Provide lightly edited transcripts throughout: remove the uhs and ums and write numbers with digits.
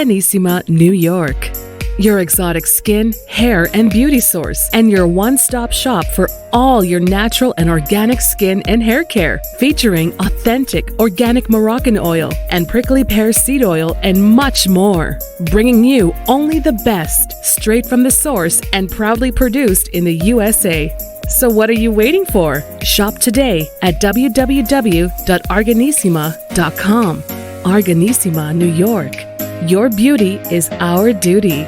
Organissima, New York. Your exotic skin, hair, and beauty source, and your one-stop shop for all your natural and organic skin and hair care, featuring authentic organic Moroccan oil and prickly pear seed oil and much more. Bringing you only the best, straight from the source and proudly produced in the USA. So what are you waiting for? Shop today at www.organissima.com. Organissima, New York. Your beauty is our duty.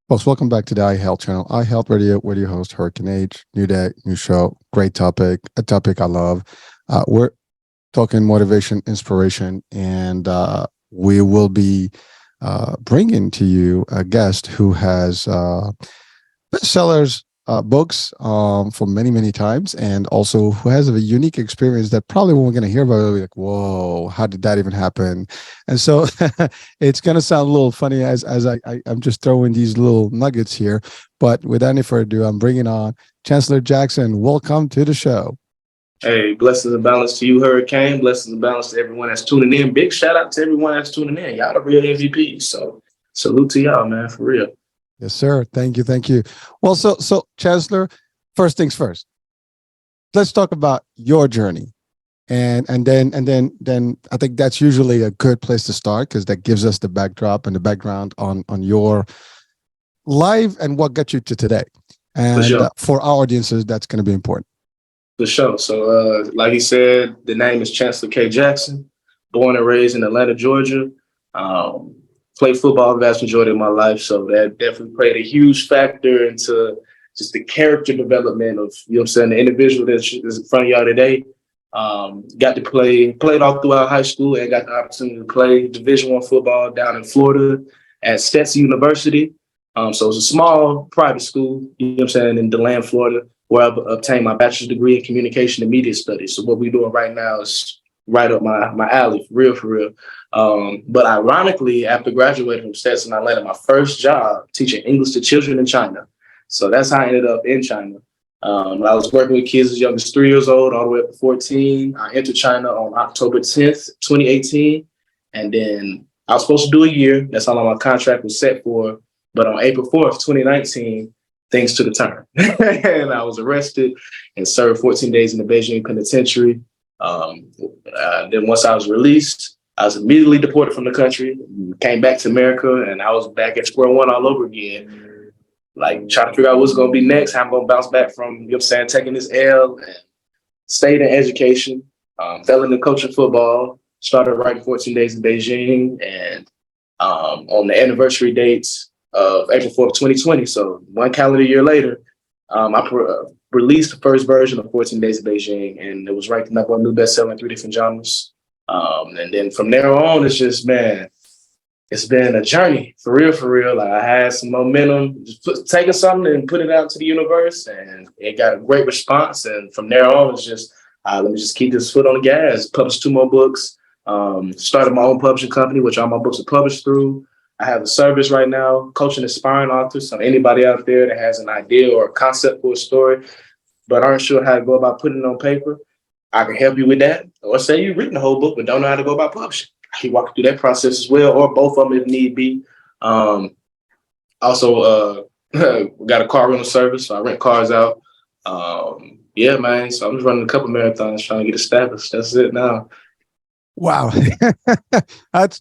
Folks, welcome back to the iHealth channel, iHealth Radio, with your host, Hurricane H. New day, new show, great topic, a topic I love. We're talking motivation, inspiration, and we will be bringing to you a guest who has bestsellers, books for many, many times, and also who has a unique experience that probably when we're going to hear about it, we'll be like, whoa, how did that even happen? And so it's going to sound a little funny as I'm just throwing these little nuggets here. But without any further ado, I'm bringing on Chancellor Jackson. Welcome to the show. Hey, blessings and balance to you, Hurricane. Blessings and balance to everyone that's tuning in. Big shout out to everyone that's tuning in. Y'all the real MVPs. So salute to y'all, man, for real. Yes, sir. Thank you. Thank you. Well, so Chancellor, first things first. Let's talk about your journey. And then I think that's usually a good place to start, because that gives us the backdrop and the background on your life and what got you to today. And for sure. For our audiences, that's going to be important. For sure. So like he said, the name is Chancellor K. Jackson, born and raised in Atlanta, Georgia. Played football the vast majority of my life. So that definitely played a huge factor into just the character development of, you know what I'm saying, the individual that's in front of y'all today. Got to played all throughout high school and got the opportunity to play Division I football down in Florida at Stetson University. So it's a small private school, you know what I'm saying, in DeLand, Florida, where I obtained my bachelor's degree in communication and media studies. So what we're doing right now is right up my alley, for real. But ironically, after graduating from Stetson, I landed my first job teaching English to children in China. So that's how I ended up in China. I was working with kids as young as 3 years old, all the way up to 14. I entered China on October 10th, 2018. And then I was supposed to do a year. That's how long my contract was set for. But on April 4th, 2019, things took a turn. And I was arrested and served 14 days in the Beijing penitentiary. Then once I was released, I was immediately deported from the country, came back to America, and I was back at square one all over again. Like, trying to figure out what's going to be next, how I'm going to bounce back from, you know what I'm saying, taking this L, and stayed in education, fell into coaching football, started writing 14 Days in Beijing, and on the anniversary dates of April 4th, 2020, so one calendar year later, I released the first version of 14 Days in Beijing, and it was ranked number one new bestseller in 3 different genres. And then from there on, it's just, man, it's been a journey for real. Like, I had some momentum, just taking something and putting it out to the universe, and it got a great response. And from there on, it's just, let me just keep this foot on the gas, published 2 more books, started my own publishing company, which all my books are published through. I have a service right now, coaching aspiring authors. So anybody out there that has an idea or a concept for a story, but aren't sure how to go about putting it on paper, I can help you with that. Or say you've written the whole book, but don't know how to go about publishing. I can walk you through that process as well, or both of them if need be. Also, got a car rental service, so I rent cars out. Yeah, man. So I'm just running a couple marathons trying to get established. That's it now. Wow,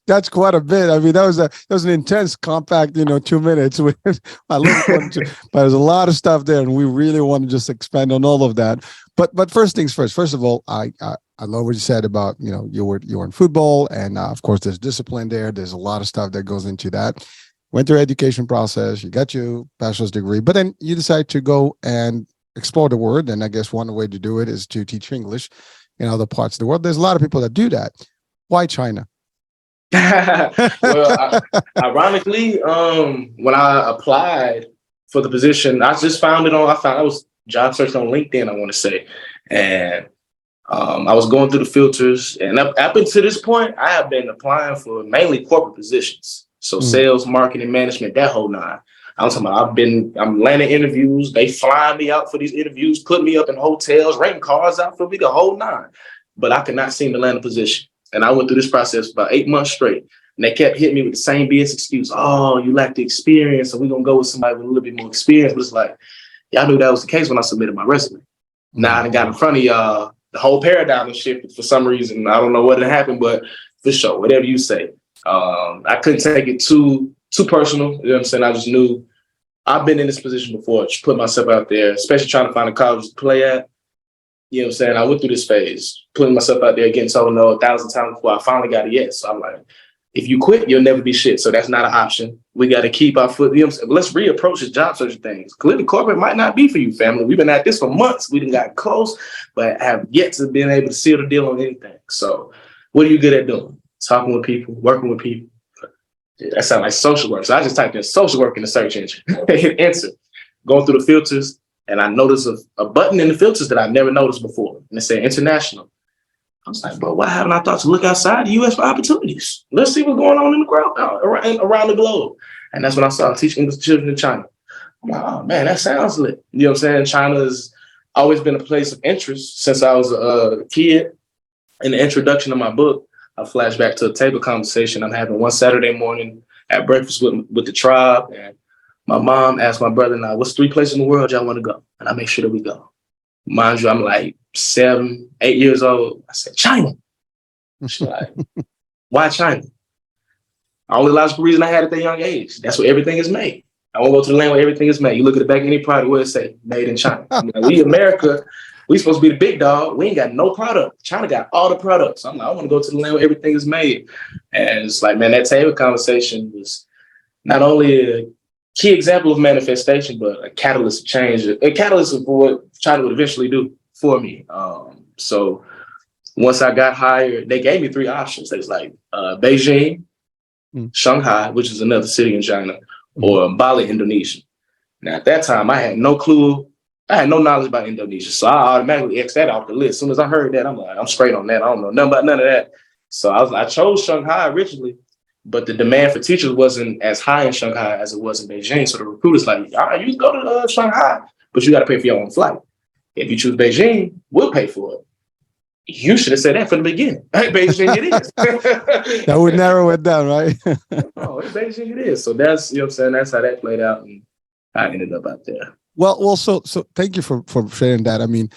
that's quite a bit. I mean, that was an intense, compact, 2 minutes. I love it, but there's a lot of stuff there, and we really want to just expand on all of that. But first things first. First of all, I love what you said about you were in football, and of course there's discipline there. There's a lot of stuff that goes into that. Went through education process. You got your bachelor's degree, but then you decide to go and explore the world. And I guess one way to do it is to teach English in other parts of the world. There's a lot of people that do that. Why China? Well, ironically, when I applied for the position, I just found it I was job searching on LinkedIn, I want to say. And I was going through the filters. And up until this point, I have been applying for mainly corporate positions. So sales, marketing, management, that whole nine. I'm talking about I'm landing interviews. They fly me out for these interviews, put me up in hotels, renting cars out for me, the whole nine. But I could not seem to land a position. And I went through this process for about 8 months straight. And they kept hitting me with the same BS excuse. Oh, you lack the experience, so we're going to go with somebody with a little bit more experience. But it's like, y'all knew that was the case when I submitted my resume. Now I got in front of y'all, the whole paradigm has shifted for some reason. I don't know what had happened, but for sure, whatever you say. I couldn't take it too personal. You know what I'm saying? I just knew I've been in this position before, just put myself out there, especially trying to find a college to play at. You know what I'm saying? I went through this phase, putting myself out there, getting told no 1,000 times before I finally got a yes. So I'm like, if you quit, you'll never be shit. So that's not an option. We got to keep our foot. You know what I'm saying? Let's reapproach the job search things. Clearly, corporate might not be for you, family. We've been at this for months. We done got close, but have yet to been able to seal the deal on anything. So what are you good at doing? Talking with people, working with people. That sounds like social work. So I just typed in social work in the search engine. Hit enter. Going through the filters, and I noticed a button in the filters that I never noticed before. And it said international. I was like, bro, why haven't I thought to look outside the U.S. for opportunities? Let's see what's going on in the crowd around the globe. And that's when I saw teach English to children in China. I'm like, oh man, that sounds lit. You know what I'm saying? China's always been a place of interest since I was a kid. In the introduction of my book, I flash back to a table conversation I'm having one Saturday morning at breakfast with the tribe. And my mom asked my brother and I, what's 3 places in the world y'all want to go? And I make sure that we go. Mind you, I'm like 7, 8 years old. I said, China. She's like, why China? Only logical reason I had at that young age. That's where everything is made. I want to go to the land where everything is made. You look at the back of any product, where it say made in China. We America, we supposed to be the big dog. We ain't got no product. China got all the products. So I'm like, I want to go to the land where everything is made. And it's like, man, that table conversation was not only a key example of manifestation, but a catalyst of change, a catalyst for what China would eventually do for me. So once I got hired, they gave me 3 options. They was like Beijing, Shanghai, which is another city in China, or Bali, Indonesia. Now, at that time, I had no clue. I had no knowledge about Indonesia. So I automatically X'd that off the list. As soon as I heard that, I'm like, I'm straight on that. I don't know nothing about none of that. So I chose Shanghai originally, but the demand for teachers wasn't as high in Shanghai as it was in Beijing. So the recruiter's like, all right, you go to Shanghai, but you got to pay for your own flight. If you choose Beijing, we'll pay for it. You should have said that from the beginning. Beijing it is. That would narrow it down, right? Oh, it's Beijing it is. So that's, you know what I'm saying? That's how that played out. And I ended up out there. Well, so thank you for sharing that. I mean,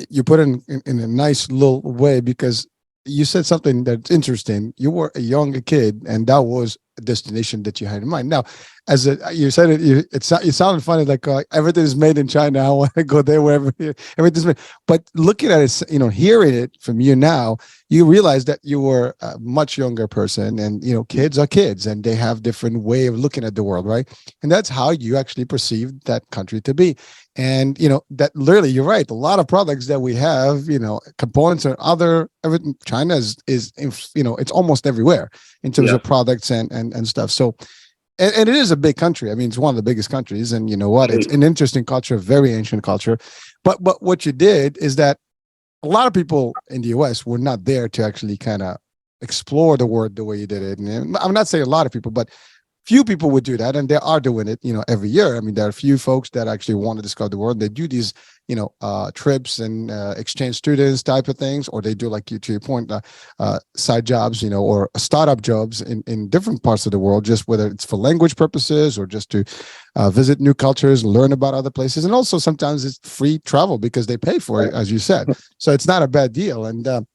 you put it in a nice little way, because you said something that's interesting. You were a young kid, and that was a destination that you had in mind. Now, you said it sounded funny, like everything is made in China. I want to go there wherever everything's made. But looking at it, hearing it from you now, you realize that you were a much younger person, and kids are kids, and they have different way of looking at the world, right? And that's how you actually perceive that country to be. And that literally, you're right. A lot of products that we have, components and everything. China is it's almost everywhere in terms of products and stuff. So, and it is a big country. I mean, it's one of the biggest countries, and you know what? It's an interesting culture, very ancient culture. But what you did is that a lot of people in the U.S. were not there to actually kind of explore the world the way you did it. And I'm not saying a lot of people, but few people would do that, and they are doing it, every year. I mean, there are a few folks that actually want to discover the world. They do these, trips and exchange students type of things, or they do, like to your point, side jobs, or startup jobs in different parts of the world, just whether it's for language purposes or just to visit new cultures, learn about other places. And also sometimes it's free travel because they pay for it, as you said. So it's not a bad deal. And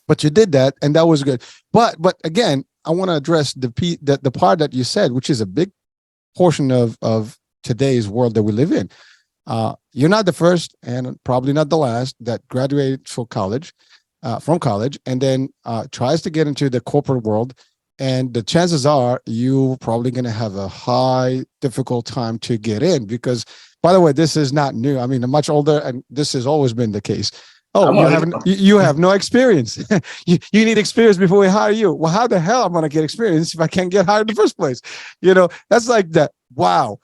but you did that, and that was good. But again, I want to address the part that you said, which is a big portion of today's world that we live in. You're not the first, and probably not the last, that graduated from college, and then tries to get into the corporate world. And the chances are you're probably going to have a high, difficult time to get in, because, by the way, this is not new. I mean, I'm much older, and this has always been the case. Oh, you have no experience. you need experience before we hire you. Well, how the hell am I going to get experience if I can't get hired in the first place? That's like that. Wow.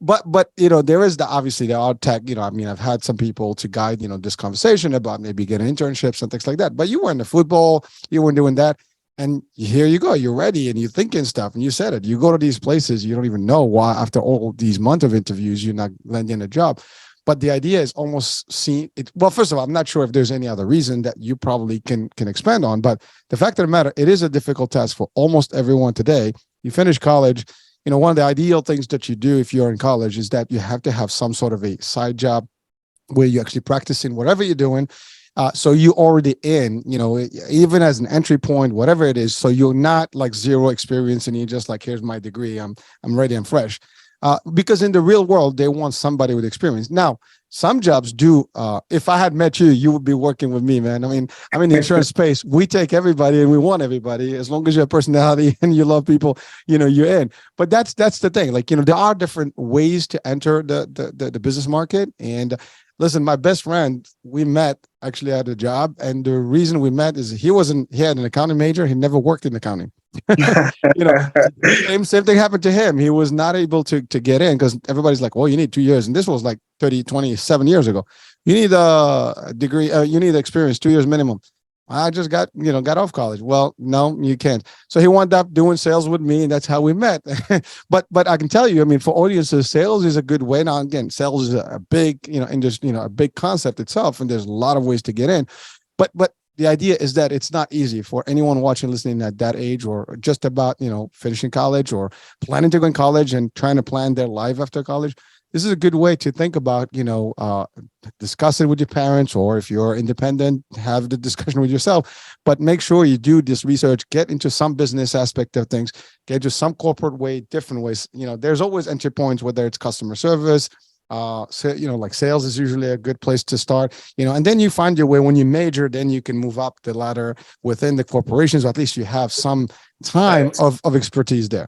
But there is obviously there are tech, I mean, I've had some people to guide, this conversation about maybe getting internships and things like that, but you weren't in football, you weren't doing that. And here you go, you're ready and you're thinking stuff. And you said it. You go to these places, you don't even know why, after all these months of interviews, you're not landing a job. But the idea is almost seen it. Well, first of all, I'm not sure if there's any other reason that you probably can expand on. But the fact of the matter, it is a difficult task for almost everyone today. You finish college, one of the ideal things that you do if you're in college is that you have to have some sort of a side job where you're actually practicing whatever you're doing. So you're already in, even as an entry point, whatever it is. So you're not like zero experience and you're just like, here's my degree. I'm ready. I'm fresh. Because in the real world, they want somebody with experience. Now, some jobs do. If I had met you, you would be working with me, man. I mean, I'm in the insurance space. We take everybody and we want everybody. As long as you have personality and you love people, you're in. But that's the thing. Like, there are different ways to enter the business market. And listen, my best friend, we met actually at a job. And the reason we met is he had an accounting major. He never worked in accounting. Same thing happened to him. He was not able to get in because everybody's like, well, you need 2 years. And this was like 27 years ago. You need a degree, you need experience, 2 years minimum. I just got off college. Well, no, you can't. So he wound up doing sales with me, and that's how we met. but I can tell you, I mean, for audiences, sales is a good way. Now, again, sales is a big, industry, a big concept itself, and there's a lot of ways to get in. But the idea is that it's not easy for anyone watching, listening at that age, or just about, finishing college or planning to go in college and trying to plan their life after college. This is a good way to think about, discuss it with your parents, or if you're independent, have the discussion with yourself, but make sure you do this research, get into some business aspect of things, get to some corporate way, different ways. There's always entry points, whether it's customer service, like sales is usually a good place to start, and then you find your way. When you major, then you can move up the ladder within the corporations, or at least you have some time of expertise there.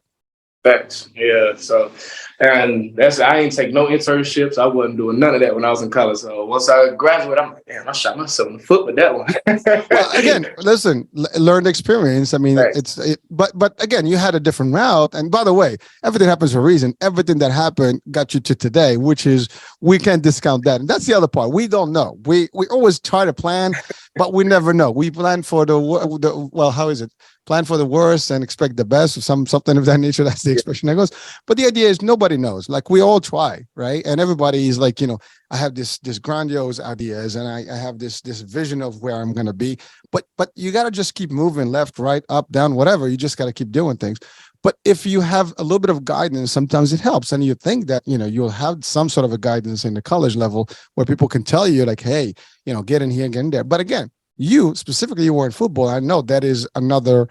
Facts. Yeah. So, and I ain't take no internships. I wasn't doing none of that when I was in college. So once I graduated, I'm like, damn, I shot myself in the foot with that one. Well, again, listen, learned experience. I mean, but again, you had a different route. And by the way, everything happens for a reason. Everything that happened got you to today, which is, we can't discount that. And that's the other part. We don't know. We always try to plan, but we never know. We plan for how is it? Plan for the worst and expect the best, or something of that nature. That's the expression that goes. But the idea is nobody knows. Like, we all try, right? And everybody is like, I have this grandiose ideas, and I have this vision of where I'm going to be. But you got to just keep moving left, right, up, down, whatever. You just got to keep doing things. But if you have a little bit of guidance, sometimes it helps. And you think that, you'll have some sort of a guidance in the college level where people can tell you like, hey, get in here, get in there. But again, you specifically, you were in football. I know that is another,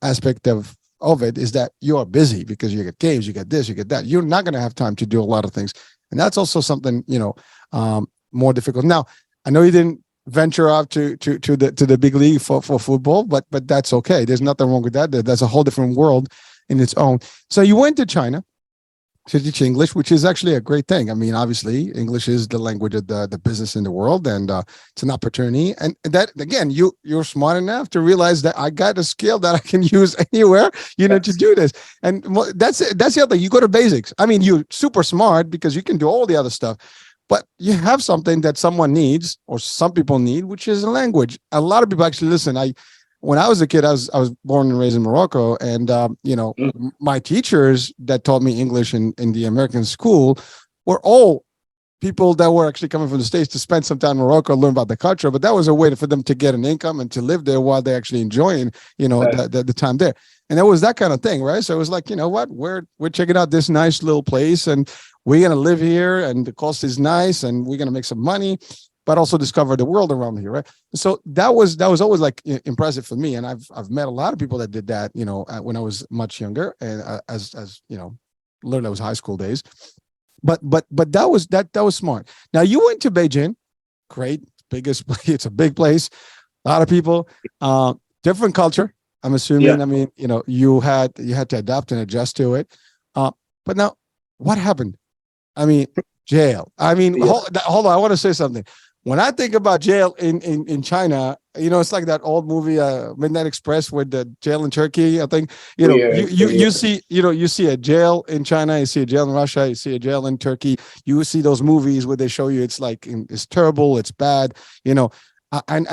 aspect of it, is that you are busy because you get games, you get this, you get that. You're not going to have time to do a lot of things. And that's also something, more difficult. Now, I know you didn't venture out to the big league for football, but that's okay. There's nothing wrong with that. That's a whole different world in its own. So you went to China to teach English, which is actually a great thing. I mean, obviously, English is the language of the business in the world, and it's an opportunity. And that, again, you're smart enough to realize that I got a skill that I can use anywhere, to do this. And that's the other thing. You go to basics. I mean, you're super smart because you can do all the other stuff, but you have something that someone needs, or some people need, which is a language. A lot of people actually listen. When I was a kid, I was born and raised in Morocco, and my teachers that taught me English in the American school were all people that were actually coming from the States to spend some time in Morocco, learn about the culture. But that was a way for them to get an income and to live there while they're actually enjoying, the time there. And it was that kind of thing, right? So it was like, what, we're checking out this nice little place, and we're gonna live here, and the cost is nice, and we're gonna make some money, but also discover the world around here, right? So that was always like impressive for me, and I've met a lot of people that did that, when I was much younger, and as learned that was high school days. But that was smart. Now you went to Beijing, great, it's a big place, a lot of people, different culture. I'm assuming. Yeah. I mean, you had to adapt and adjust to it. But now, what happened? I mean, jail. I mean, hold on. I want to say something. When I think about jail in China, it's like that old movie, Midnight Express, with the jail in Turkey. I think, you see a jail in China, you see a jail in Russia, you see a jail in Turkey. You see those movies where they show you it's like, it's terrible, it's bad, and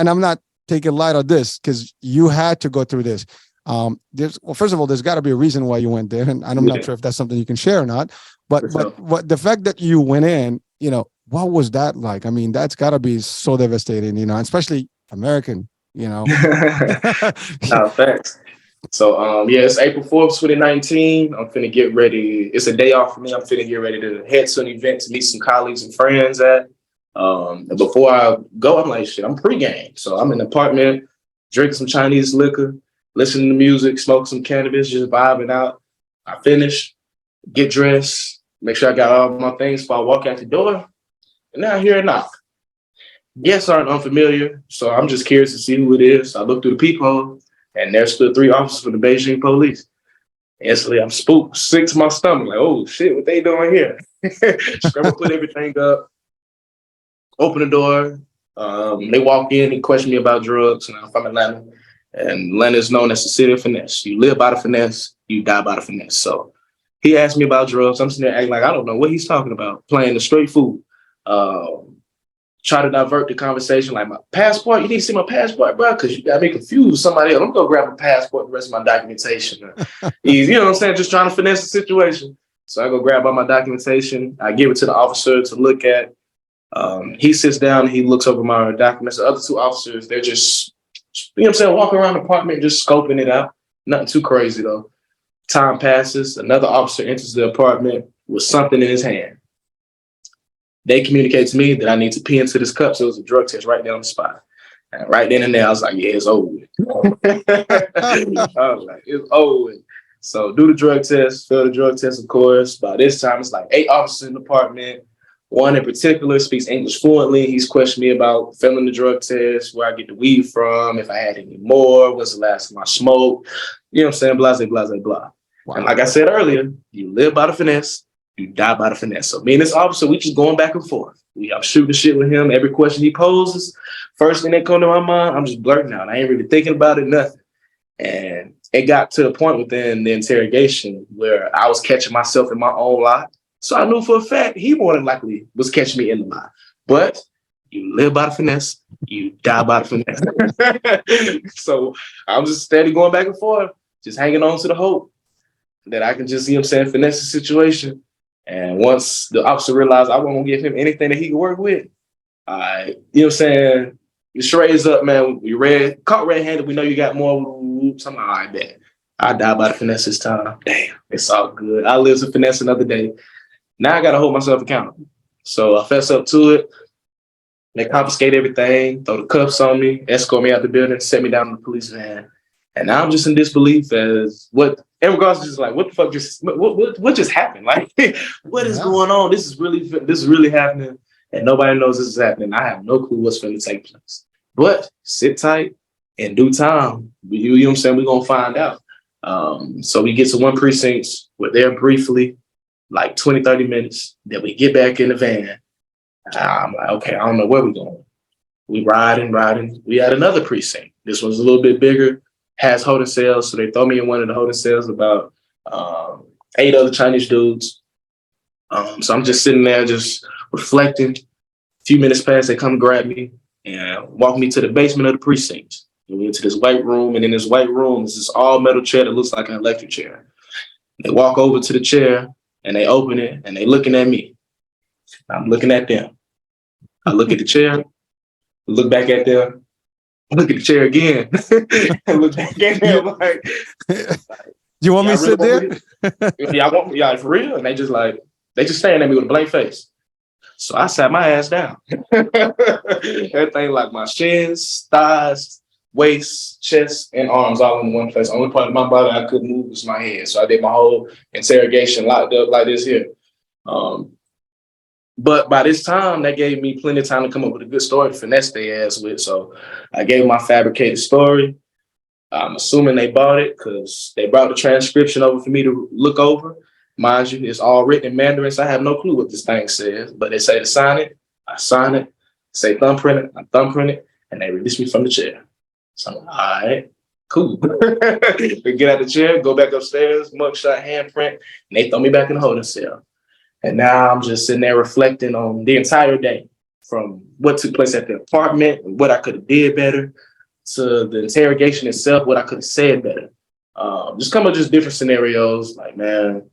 I'm not take it light on this because you had to go through this. First of all, there's got to be a reason why you went there, and I'm not sure if that's something you can share or not. But what the fact that you went in, what was that like? I mean, that's got to be so devastating, especially American, Facts. So it's April 4th, 2019. I'm finna get ready. It's a day off for me. I'm finna get ready to head to an event to meet some colleagues and friends at. And before I go, I'm like, shit, I'm pre-game. So I'm in the apartment, drinking some Chinese liquor, listening to music, smoke some cannabis, just vibing out. I finish, get dressed, make sure I got all my things before I walk out the door. And now I hear a knock. Guests aren't unfamiliar, so I'm just curious to see who it is. I look through the peephole, and there stood 3 officers from the Beijing police. Instantly, I'm spooked, sick to my stomach, like, oh shit, what they doing here? Scramble, put everything up, open the door. They walk in and question me about drugs, and I'm from Atlanta. And Atlanta is known as the city of finesse. You live by the finesse, you die by the finesse. So he asked me about drugs. I'm sitting there acting like I don't know what he's talking about, playing the straight fool. Try to divert the conversation, like my passport. You need to see my passport, bro, because you got me confused with somebody else. I'm gonna go grab a passport, the rest of my documentation. You know what I'm saying? Just trying to finesse the situation. So I go grab all my documentation. I give it to the officer to look at. He sits down, he looks over my documents. The other 2 officers, they're just, walking around the apartment, just scoping it out. Nothing too crazy though. Time passes. Another officer enters the apartment with something in his hand. They communicate to me that I need to pee into this cup. So it was a drug test right there on the spot. And right then and there, I was like, yeah, it's over with. I was like, it's over with. So do the drug test, fail the drug test, of course. By this time, it's like 8 officers in the apartment. One in particular speaks English fluently. He's questioned me about failing the drug test, where I get the weed from, if I had any more, when's the last time I smoked. You know what I'm saying? Blah, blah, blah, blah. Wow. And like I said earlier, you live by the finesse. You die by the finesse. So me and this officer, we just going back and forth. I'm shooting shit with him. Every question he poses, first thing that come to my mind, I'm just blurting out. I ain't really thinking about it, nothing. And it got to the point within the interrogation where I was catching myself in my own lie. So I knew for a fact he more than likely was catching me in the lie. But you live by the finesse, you die by the finesse. So I'm just steady going back and forth, just hanging on to the hope that I can just, finesse the situation. And once the officer realized I wasn't gonna give him anything that he could work with, the charades up, man. We caught red-handed. We know you got more. I'm like, all right, bet. I die by the finesse this time. Damn, it's all good. I live to finesse another day. Now I gotta hold myself accountable. So I fess up to it. They confiscate everything, throw the cuffs on me, escort me out the building, set me down in the police van. And now I'm just in disbelief as in regards to just like, what the fuck what just happened? Like, what is going on? This is really happening. And nobody knows this is happening. I have no clue what's going to take place. But sit tight. In due time, you know what I'm saying? We're going to find out. So we get to one precinct. We're there briefly, like 20, 30 minutes. Then we get back in the van. I'm like, okay, I don't know where we're going. We riding. We had another precinct. This one's a little bit bigger. Has holding cells, so they throw me in one of the holding cells, about 8 other Chinese dudes. So I'm just sitting there, just reflecting. A few minutes pass, they come grab me and walk me to the basement of the precinct. And we into this white room, and in this white room is this all metal chair that looks like an electric chair. They walk over to the chair and they open it and they looking at me. I'm looking at them. I look at the chair, look back at them. Look at the chair again. Look back at him like, you want me to sit there? Y'all for real? And they just staring at me with a blank face. So I sat my ass down. Everything like my shins, thighs, waist, chest, and arms all in one place. Only part of my body I couldn't move was my head. So I did my whole interrogation locked up like this here. But by this time, that gave me plenty of time to come up with a good story to finesse their ass with. So I gave them my fabricated story. I'm assuming they bought it because they brought the transcription over for me to look over. Mind you, it's all written in Mandarin, so I have no clue what this thing says. But they say to sign it, I sign it. Say thumbprint it, I thumbprint it, and they release me from the chair. So I'm like, all right, cool. We get out the chair, go back upstairs, mugshot, handprint, and they throw me back in the holding cell. And now I'm just sitting there reflecting on the entire day, from what took place at the apartment, what I could have did better, to the interrogation itself, what I could have said better. Just come up just different scenarios. Like, man,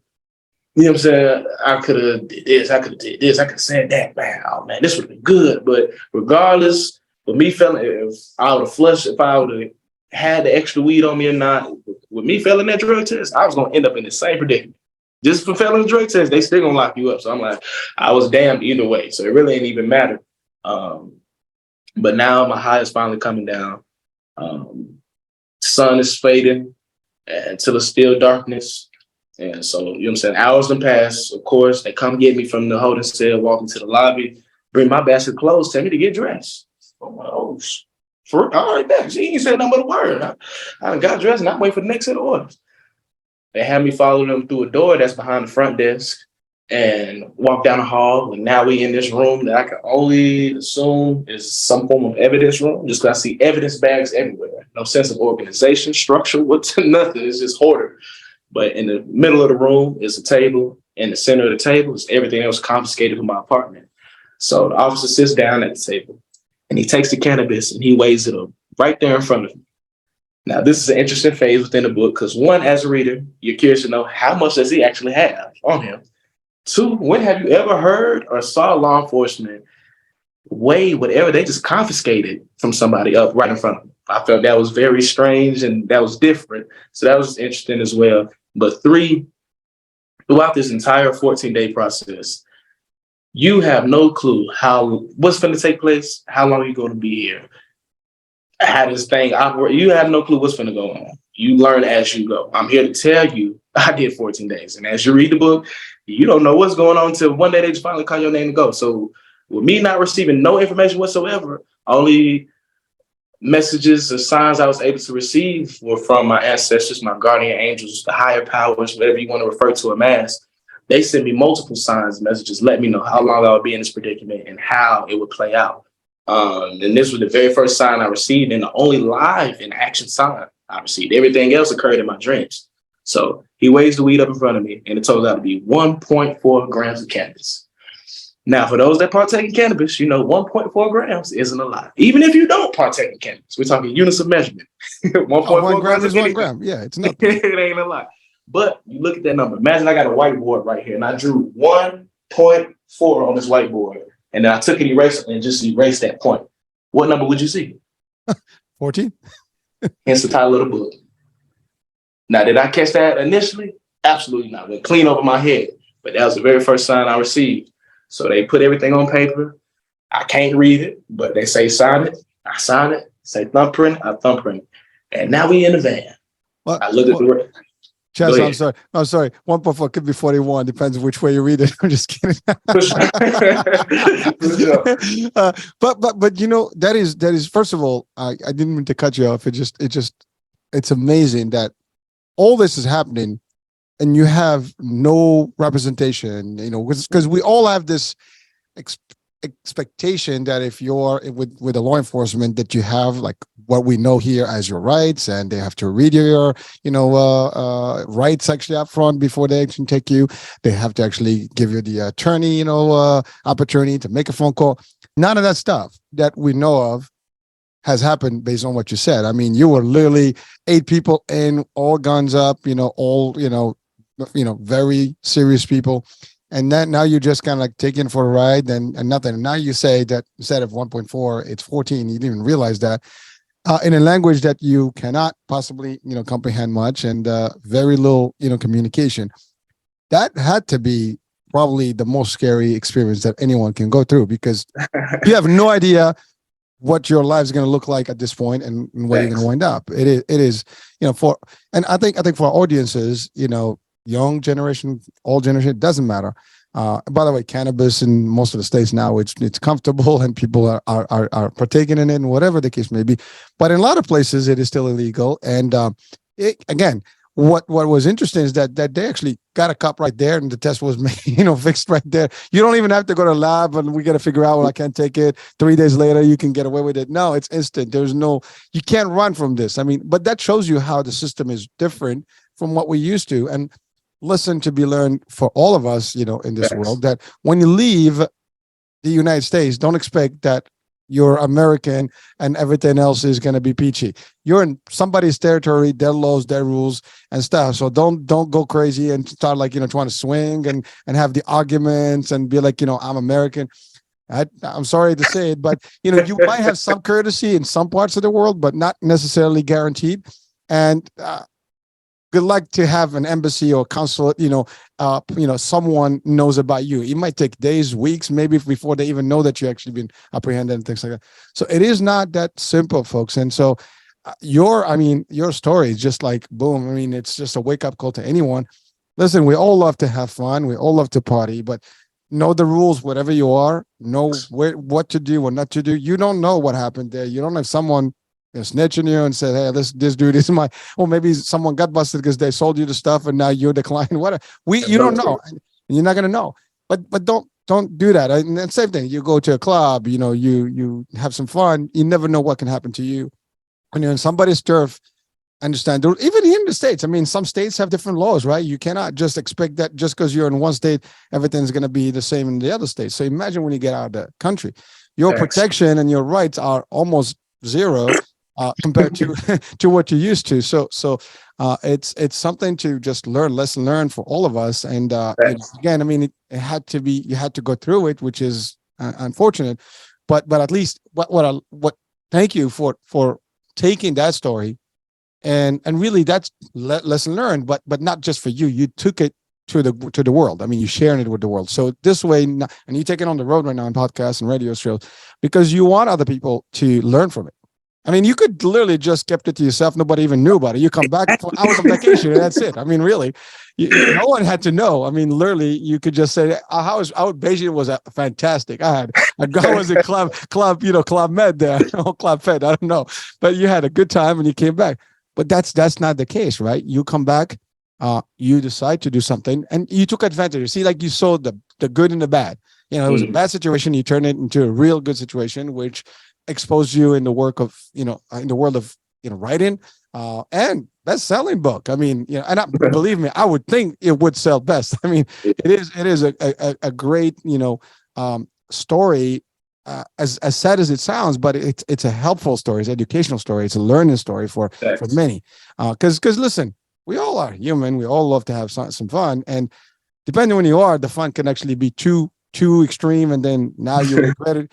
you know what I'm saying? I could have did this. I could have did this. I could have said that. Man, oh man, this would have been good. But regardless, with me feeling, if I would have flushed, if I would have had the extra weed on me or not, with me failing that drug test, I was gonna end up in the same predicament. Just for failing the drug test, they still gonna lock you up. So I'm like, I was damned either way. So it really ain't even matter. But now my high is finally coming down. Sun is fading until it's still darkness. And so, you know what I'm saying? Hours done pass. Of course, they come get me from the holding cell, walk into the lobby, bring my basket of clothes, tell me to get dressed. I'm like, oh, all right, back. She ain't said nothing but a word. I got dressed and I'm waiting for the next set of orders. They had me follow them through a door that's behind the front desk and walk down the hall. And now we in this room that I can only assume is some form of evidence room, just because I see evidence bags everywhere. No sense of organization, structure, what's nothing. It's just hoarder. But in the middle of the room is a table. In the center of the table is everything that was confiscated from my apartment. So the officer sits down at the table and he takes the cannabis and he weighs it up right there in front of me. Now, this is an interesting phase within the book because one, as a reader, you're curious to know how much does he actually have on him. Two, when have you ever heard or saw law enforcement weigh whatever they just confiscated from somebody up right in front of them? I felt that was very strange and that was different. So that was interesting as well. But three, throughout this entire 14-day process, you have no clue what's going to take place, how long you're going to be here, how this thing operates. You have no clue what's going to go on. You learn as you go. I'm here to tell you I did 14 days. And as you read the book, you don't know what's going on until one day they just finally call your name to go. So with me not receiving no information whatsoever, only messages or signs I was able to receive were from my ancestors, my guardian angels, the higher powers, whatever you want to refer to them as. They sent me multiple signs and messages, let me know how long I would be in this predicament and how it would play out. And this was the very first sign I received and the only live in action sign I received. Everything else occurred in my dreams. So he weighs the weed up in front of me and it turns out to be 1.4 grams of cannabis. Now, for those that partake in cannabis, 1.4 grams isn't a lot. Even if you don't partake in cannabis, we're talking units of measurement. 1.4 grams is 1 gram. Yeah, it's nothing. It ain't a lot. But you look at that number. Imagine I got a whiteboard right here and I drew 1.4 on this whiteboard. And then I took an eraser and just erased that point. What number would you see? 14. Hence the title of the book. Now, did I catch that initially? Absolutely not. It went clean over my head. But that was the very first sign I received. So they put everything on paper. I can't read it, but they say sign it. I sign it. Say thumbprint. I thumbprint. And now we in the van. I look at the Chancellor, I'm sorry. 1.4 could be 41. Depends on which way you read it. I'm just kidding. But that is first of all, I didn't mean to cut you off. It's amazing that all this is happening and you have no representation, because we all have this expectation that if you're with the law enforcement that you have like what we know here as your rights, and they have to read your rights actually up front before they actually take you. They have to actually give you the attorney opportunity to make a phone call. None of that stuff that we know of has happened based on what you said. I mean, you were literally 8 people in, all guns up, all very serious people. And then now you're just kind of like taking for a ride and nothing. And now you say that instead of 1.4, it's 14. You didn't even realize that in a language that you cannot possibly, comprehend much and very little, communication. That had to be probably the most scary experience that anyone can go through because you have no idea what your life is going to look like at this point and where you're going to wind up. It is, and I think for our audiences, young generation, old generation, it doesn't matter. By the way, cannabis in most of the states now, it's comfortable and people are partaking in it and whatever the case may be. But in a lot of places, it is still illegal. And again, what was interesting is that they actually got a cup right there and the test was fixed right there. You don't even have to go to a lab and we got to figure out, I can't take it. 3 days later, you can get away with it. No, it's instant. You can't run from this. I mean, but that shows you how the system is different from what we used to. And lesson to be learned for all of us, in this world, that when you leave the United States, don't expect that you're American and everything else is going to be peachy. You're in somebody's territory, their laws, their rules and stuff. So don't go crazy and start like, trying to swing and have the arguments and be like, I'm American. I'm sorry to say it, but you might have some courtesy in some parts of the world, but not necessarily guaranteed. And good luck to have an embassy or consulate. Someone knows about you. It might take days, weeks, maybe before they even know that you actually been apprehended and things like that. So it is not that simple, folks. And so your story is just like boom. I mean, it's just a wake up call to anyone. Listen, we all love to have fun. We all love to party, but know the rules, whatever you are, know what to do, what not to do. You don't know what happened there. You don't know if someone snitching you and said, hey, this dude is or maybe someone got busted because they sold you the stuff and now you're declining. You don't know. And you're not going to know. But don't do that. And then same thing. You go to a club, you have some fun. You never know what can happen to you. When you're in somebody's turf, understand, even here in the States, I mean, some states have different laws, right? You cannot just expect that just because you're in one state, everything's going to be the same in the other states. So imagine when you get out of the country, your protection and your rights are almost zero compared to what you're used to. So it's something to just lesson learn for all of us. And again, I mean, it had to be, you had to go through it, which is unfortunate, but at least thank you for taking that story. And really that's lesson learned, but not just for you. You took it to the world. I mean, you're sharing it with the world. So this way, and you take it on the road right now in podcasts and radio shows because you want other people to learn from it. I mean, you could literally just kept it to yourself. Nobody even knew about it. You come back for hours of vacation and that's it. I mean, really, no one had to know. I mean, literally, you could just say, Beijing was fantastic. I was at Club Med there, Club Fed. I don't know, but you had a good time and you came back. But that's not the case, right? You come back, you decide to do something, and you took advantage. You see, like you saw the good and the bad. It was a bad situation. You turned it into a real good situation, which exposed you in the work of, in the world of, writing, and best-selling book. I mean, and believe me, I would think it would sell best. I mean, it is a great, story. As sad as it sounds, but it's a helpful story. It's an educational story. It's a learning story for many. Because listen, we all are human. We all love to have some fun, and depending on when you are, the fun can actually be too extreme, and then now you regret it.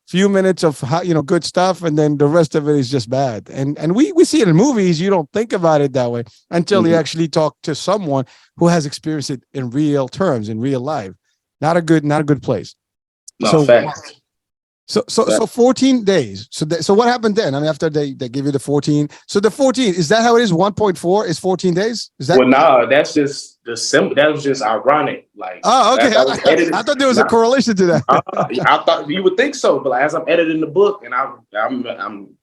Few minutes of good stuff, and then the rest of it is just bad. And we see it in movies. You don't think about it that way until you actually talk to someone who has experienced it in real terms, in real life. Not a good place. No, facts. So 14 days. So what happened then? I mean, after they give you the 14. So the 14, is that how it is? 1.4 is 14 days? Is that? Well, no, that's just the symbol. That was just ironic. Like, oh, okay. I thought there was a correlation to that. I thought you would think so, but like, as I'm editing the book and I'm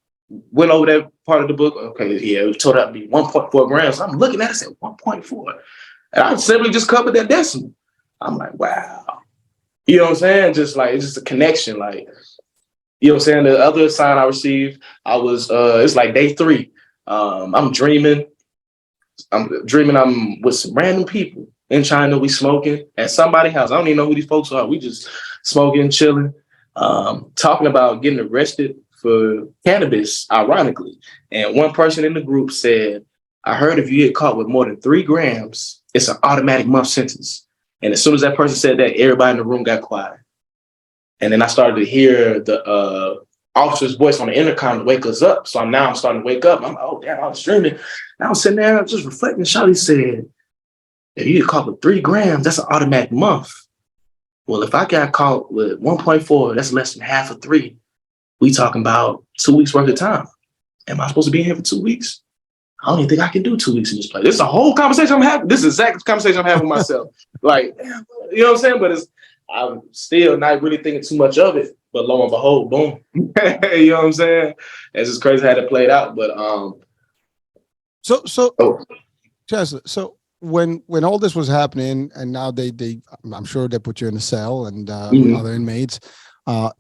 went over that part of the book. Okay, yeah, it told out to be 1.4 grams. So I'm looking at it, I said 1.4, and I simply just covered that decimal. I'm like, wow. You know what I'm saying? Just like, it's just a connection. Like, you know what I'm saying? The other sign I received, it's like day 3. I'm dreaming I'm with some random people in China. We smoking at somebody's house. I don't even know who these folks are. We just smoking, chilling, talking about getting arrested for cannabis, ironically. And one person in the group said, I heard if you get caught with more than 3 grams, it's an automatic month sentence. And as soon as that person said that, everybody in the room got quiet. And then I started to hear the officer's voice on the intercom to wake us up. So I'm starting to wake up. I'm like, oh, damn, I was dreaming. And I was sitting there just reflecting. Shawty said, if you get caught with 3 grams, that's an automatic month. Well, if I got caught with 1.4, that's less than half of 3. We talking about 2 weeks worth of time. Am I supposed to be in here for 2 weeks? I don't even think I can do 2 weeks in this place. This is a whole conversation I'm having. This is the exact conversation I'm having with myself. Like, you know what I'm saying? But I'm still not really thinking too much of it. But lo and behold, boom. You know what I'm saying? It's just crazy how it played out. But Chancellor, so when all this was happening, and now they I'm sure they put you in a cell and with other inmates.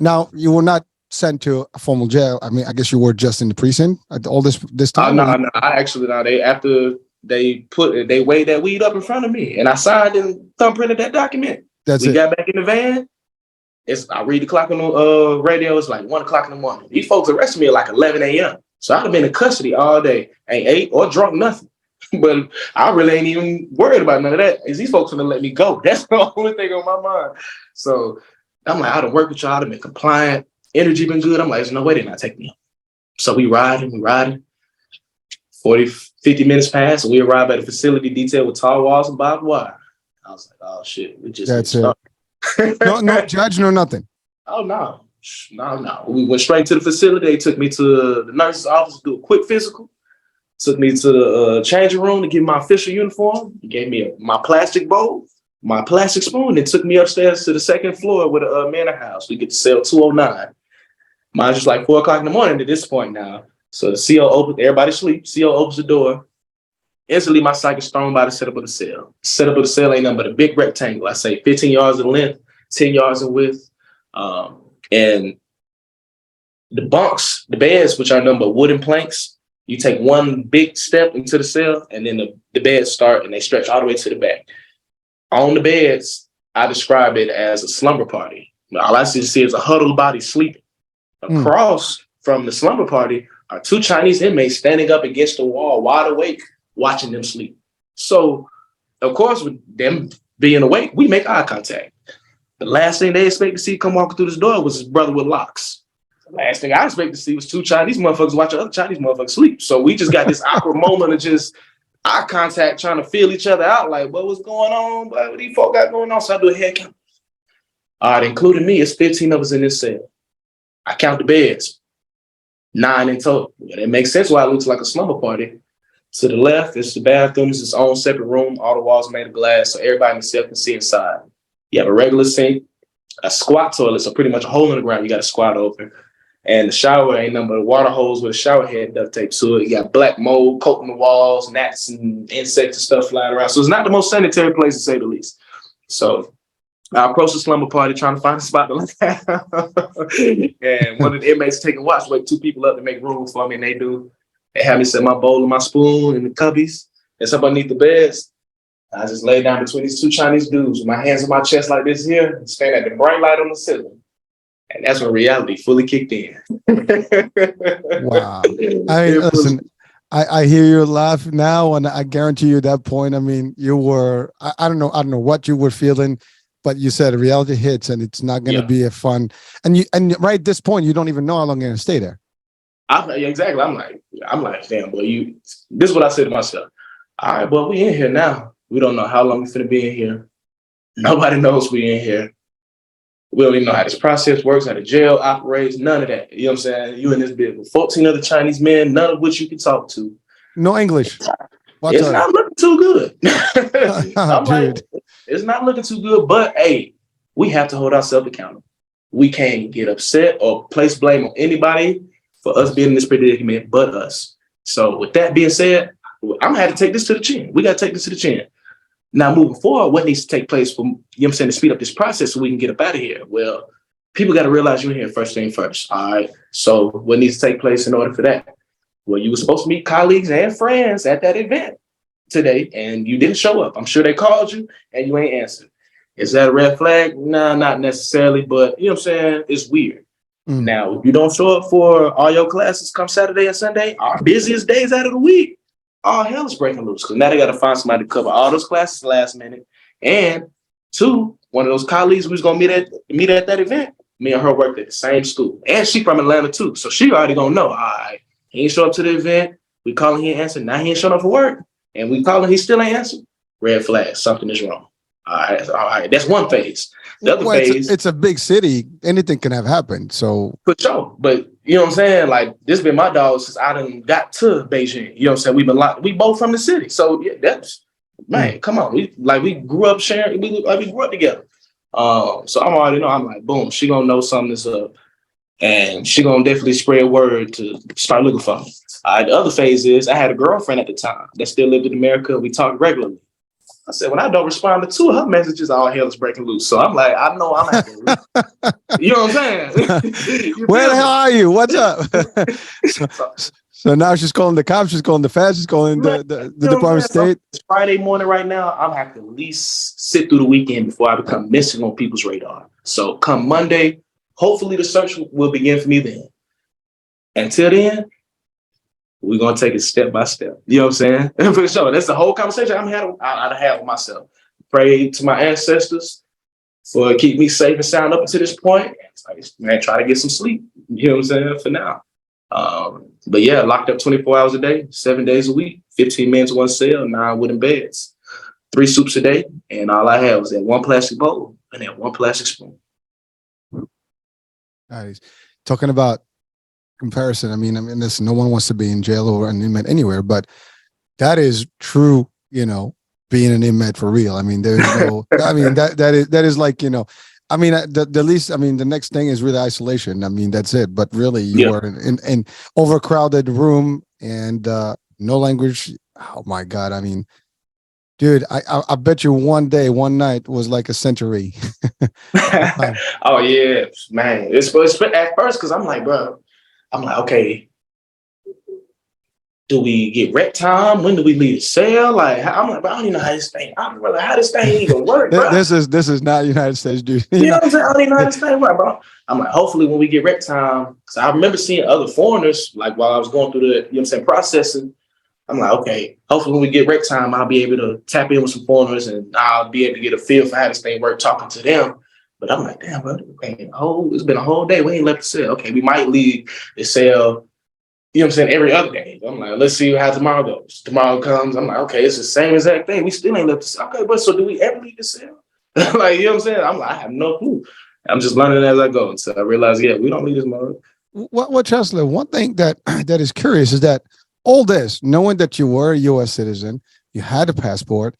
Now you were not sent to a formal jail. I mean, I guess you were just in the precinct at all this time. No. After they weighed that weed up in front of me, and I signed and thumbprinted that document. We got back in the van. I read the clock on the radio. It's like 1 o'clock in the morning. These folks arrested me at like 11 a.m. So I'd have been in custody all day, ain't ate or drunk nothing. But I really ain't even worried about none of that. Is these folks gonna let me go? That's the only thing on my mind. So I'm like, I done work with y'all, I've been compliant, energy been good. I'm like, there's no way they're not taking me up. So we riding. 40, 50 minutes pass, and we arrive at a facility detailed with tall walls and barbed wire. I was like, oh shit, we just That's it. No judge, no nothing. Oh no. We went straight to the facility. They took me to the nurse's office to do a quick physical. Took me to the changing room to get my official uniform. He gave me my plastic bowl, my plastic spoon, and took me upstairs to the second floor with a manor house. We get to cell 209. Mine's just like 4 o'clock in the morning at this point now. So the CO opens, everybody sleeps. CO opens the door. Instantly, my psych is thrown by the setup of the cell. Setup of the cell ain't nothing but a big rectangle. I say 15 yards in length, 10 yards in width. And the bunks, the beds, which are nothing but wooden planks, you take one big step into the cell, and then the beds start, and they stretch all the way to the back. On the beds, I describe it as a slumber party. All I see is a huddled body sleeping. Across from the slumber party are 2 Chinese inmates standing up against the wall, wide awake, watching them sleep. So, of course, with them being awake, we make eye contact. The last thing they expect to see come walking through this door was his brother with locks. The last thing I expect to see was 2 Chinese motherfuckers watching other Chinese motherfuckers sleep. So we just got this awkward moment of just eye contact, trying to feel each other out, like, what was going on? What these folk got going on? So I do a head count. All right, including me, it's 15 of us in this cell. I count the beds, 9 in total. It makes sense why it looks like a slumber party. To the left, it's the bathroom. It's its own separate room. All the walls made of glass, so everybody in the cell can see inside. You have a regular sink, a squat toilet, so pretty much a hole in the ground you got to squat over. And the shower ain't nothing but a water hose with a shower head duct tape to it. You got black mold coating the walls, gnats and insects and stuff flying around. So it's not the most sanitary place, to say the least. So I approached the slumber party trying to find a spot to lay down. And one of the inmates taking watch, wake 2 people up to make room for me, and they do. They had me set my bowl and my spoon in the cubbies. It's up underneath the beds. I just lay down between these 2 Chinese dudes with my hands on my chest like this here, and stand at the bright light on the ceiling. And that's when reality fully kicked in. Wow. Listen, I hear you laugh now, and I guarantee you at that point, I mean, you were, I don't know what you were feeling, but you said reality hits and it's not going to be a fun. And right at this point, you don't even know how long you're going to stay there. Exactly. I'm like, damn, boy, this is what I said to myself. All right, well, we in here now. We don't know how long we're going to be in here. Nobody knows we in here. We don't even know how this process works, how the jail operates, none of that. You know what I'm saying? You in this bit with 14 other Chinese men, none of which you can talk to. No English. It's not looking too good. I'm like, it's not looking too good, but hey, we have to hold ourselves accountable. We can't get upset or place blame on anybody for us being in this predicament but us. So with that being said, I'm gonna have to take this to the chin. We gotta take this to the chin. Now, moving forward, what needs to take place for, you know what I'm saying, to speed up this process so we can get up out of here? Well, people got to realize you're here first thing first, all right? So what needs to take place in order for that? Well, you were supposed to meet colleagues and friends at that event today, and you didn't show up. I'm sure they called you, and you ain't answered. Is that a red flag? Nah, not necessarily, but, you know what I'm saying, it's weird. Now, if you don't show up for all your classes come Saturday and Sunday, our busiest days out of the week, all hell is breaking loose because now they got to find somebody to cover all those classes last minute. And 2, one of those colleagues we was gonna meet at that event, me and her worked at the same school, and she from Atlanta too, so she already gonna know. All right, he ain't show up to the event. We calling, he ain't answered. Now he ain't showing up for work, and we calling, he still ain't answered. Red flag, something is wrong. All right. That's one phase. The other phase, it's a big city. Anything can have happened. So for sure, but you know what I'm saying? Like, this been my dog since I done got to Beijing. You know what I'm saying? We both from the city. So yeah, that's, man, come on. We grew up sharing, we grew up together. So I'm already know, I'm like, boom, she gonna know something is up. And she gonna definitely spread word to start looking for me. The other phase is I had a girlfriend at the time that still lived in America. We talked regularly. I said, when I don't respond to two of her messages, all hell is breaking loose. So I'm like, I know I'm acting. You know what I'm saying? Where the hell are you? What's up? so now she's calling the cops. She's calling the feds. She's calling the Department of State. So it's Friday morning right now. I'm have to at least sit through the weekend before I become missing on people's radar. So come Monday, hopefully the search will begin for me then. Until then, we're going to take it step by step. You know what I'm saying? For sure. That's the whole conversation I'd have with myself. Pray to my ancestors for keep me safe and sound up until this point. Man, try to get some sleep. You know what I'm saying? For now. But yeah, locked up 24 hours a day, 7 days a week, 15 men to one cell, 9 wooden beds, 3 soups a day. And all I had was that 1 plastic bowl and that 1 plastic spoon. Nice. Talking about comparison. I mean, listen, no one wants to be in jail or an inmate anywhere, but that is true, being an inmate for real. I mean, there's no, I mean, that is like, I mean, the least, I mean, the next thing is really isolation. I mean, that's it. But really, you are in an overcrowded room and no language. Oh my God. I mean, dude, I bet you one night was like a century. Oh yeah, man. It's at first because I'm like, bro, okay, do we get rec time? When do we leave the cell? Like, I'm like, bro, I don't even know how this thing. I don't know how this thing even work, bro. This is not United States, dude. You know what I'm saying? I don't even know how this thing work, bro. I'm like, hopefully when we get rec time, because I remember seeing other foreigners, like while I was going through the, you know what I'm saying, processing. I'm like, okay, hopefully when we get rec time, I'll be able to tap in with some foreigners and I'll be able to get a feel for how this thing work talking to them. But I'm like, damn, bro, it's been a whole day. We ain't left the cell. Okay, we might leave the cell, you know what I'm saying, every other day. I'm like, let's see how tomorrow goes. Tomorrow comes, I'm like, okay, it's the same exact thing. We still ain't left the cell. Okay, but so do we ever leave the cell? Like, you know what I'm saying? I'm like, I have no clue. I'm just learning as I go until I realize, yeah, we don't leave this mother. What, Chancellor, one thing that is curious is that all this, knowing that you were a U.S. citizen, you had a passport,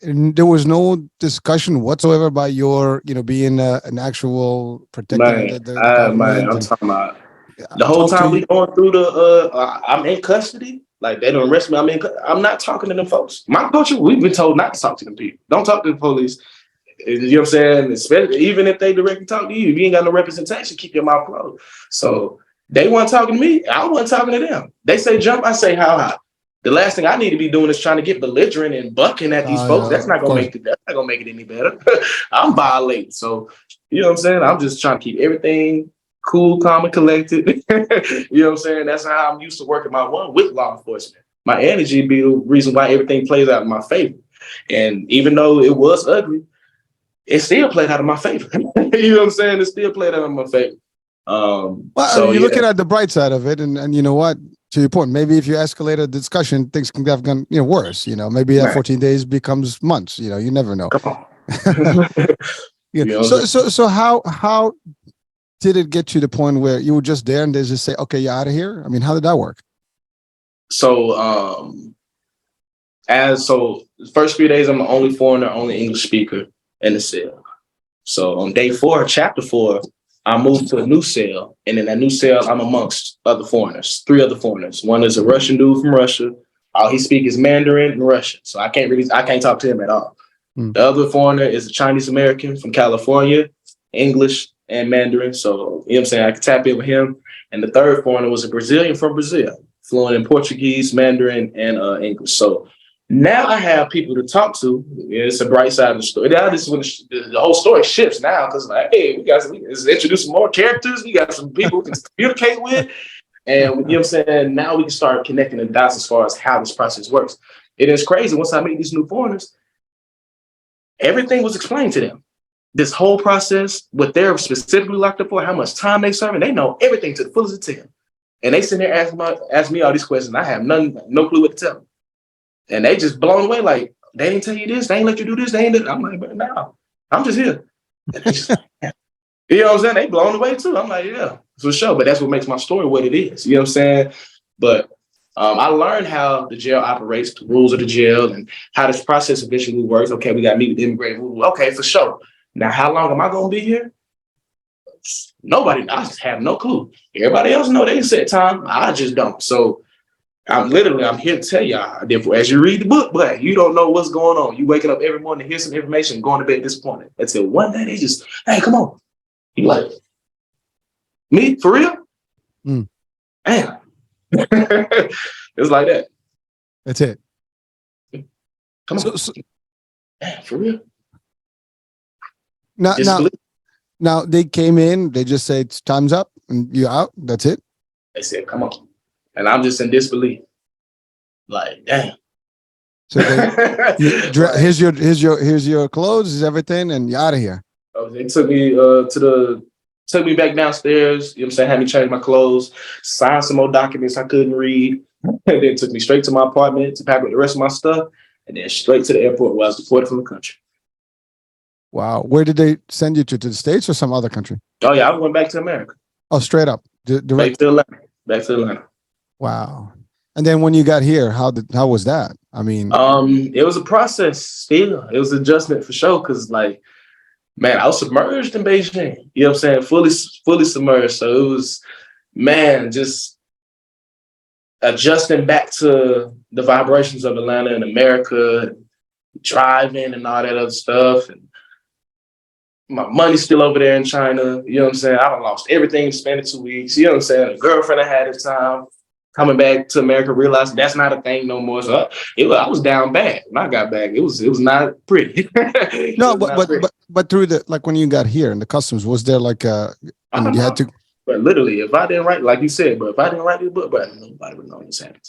and there was no discussion whatsoever about your, being an actual protecting the government. I'm talking about the whole time we going through I'm in custody. Like they don't arrest me. I'm not talking to them folks. My culture, we've been told not to talk to them people. Don't talk to the police. You know what I'm saying? Especially even if they directly talk to you, if you ain't got no representation, keep your mouth closed. So they weren't talking to me. I wasn't talking to them. They say jump, I say how high. The last thing I need to be doing is trying to get belligerent and bucking at these folks. That's not gonna make it any better. I'm violating. So you know what I'm saying? I'm just trying to keep everything cool, calm, and collected. You know what I'm saying? That's how I'm used to working my one with law enforcement. My energy be the reason why everything plays out in my favor. And even though it was ugly, it still played out in my favor. You know what I'm saying? It still played out in my favor. You're looking at the bright side of it, and you know what? To your point, maybe if you escalate a discussion, things can have gone worse. Maybe that 14 days becomes months. You never know. Come on. So how did it get to the point where you were just there and they just say, okay, you're out of here? I mean, how did that work? So the first few days, I'm the only foreigner, only English speaker in the cell. So on day 4, chapter 4, I moved to a new cell, and in that new cell, I'm amongst other foreigners, 3 other foreigners. One is a Russian dude from Russia. All he speaks is Mandarin and Russian, so I can't talk to him at all. The other foreigner is a Chinese American from California, English and Mandarin. So, you know what I'm saying? I could tap in with him. And the third foreigner was a Brazilian from Brazil, fluent in Portuguese, Mandarin, and English. So now I have people to talk to. It's a bright side of the story. Now this is when the whole story shifts now, because like, hey, we introduce some more characters. We got some people we can communicate with. And you know what I'm saying? Now we can start connecting the dots as far as how this process works. It is crazy. Once I meet these new foreigners, everything was explained to them. This whole process, what they're specifically locked up for, how much time they serve, and they know everything to the fullest extent. And they sit there ask me all these questions. I have no clue what to tell them. And they just blown away, like, they didn't tell you this, they ain't let you do this, they ain't. I'm like, but no, I'm just here. And they just, you know what I'm saying? They blown away too. I'm like, yeah, for sure. But that's what makes my story what it is. You know what I'm saying? But I learned how the jail operates, the rules of the jail, and how this process eventually works. Okay, we got to meet with the immigrant rule. Okay, for sure. Now, how long am I going to be here? Nobody. I just have no clue. Everybody else know they set time. I just don't. So I'm here to tell y'all. Therefore, as you read the book, but you don't know what's going on. You waking up every morning to hear some information, going to bed disappointed. Until one day they just, hey, come on. You like, me? For real? Mm. Damn. It's like that. That's it. Come on. Damn, for real? Now they came in, they just said, it's time's up and you're out. That's it. They said, come on. And I'm just in disbelief. Like, damn. So here's your clothes, is everything, and you're out of here. They took me took me back downstairs, you know what I'm saying, had me change my clothes, sign some more documents I couldn't read, and then took me straight to my apartment to pack up the rest of my stuff, and then straight to the airport where I was deported from the country. Wow. Where did they send you to the States or some other country? Oh yeah, I went back to America. Oh, straight up. Back to Atlanta. Wow. And then when you got here, how was that? I mean, it was a process still. It was an adjustment for sure, because like, man, I was submerged in Beijing. You know what I'm saying? Fully submerged. So it was, man, just adjusting back to the vibrations of Atlanta and America, driving and all that other stuff. And my money's still over there in China. You know what I'm saying? I done lost everything, spent it 2 weeks. You know what I'm saying? A girlfriend I had at the time, coming back to America, realized that's not a thing no more. So I was down bad when I got back. It was not pretty. No, but through the, like, when you got here in the customs, was there like you had to? But literally, if I didn't write, like you said, but if I didn't write this book, but nobody would know this happened.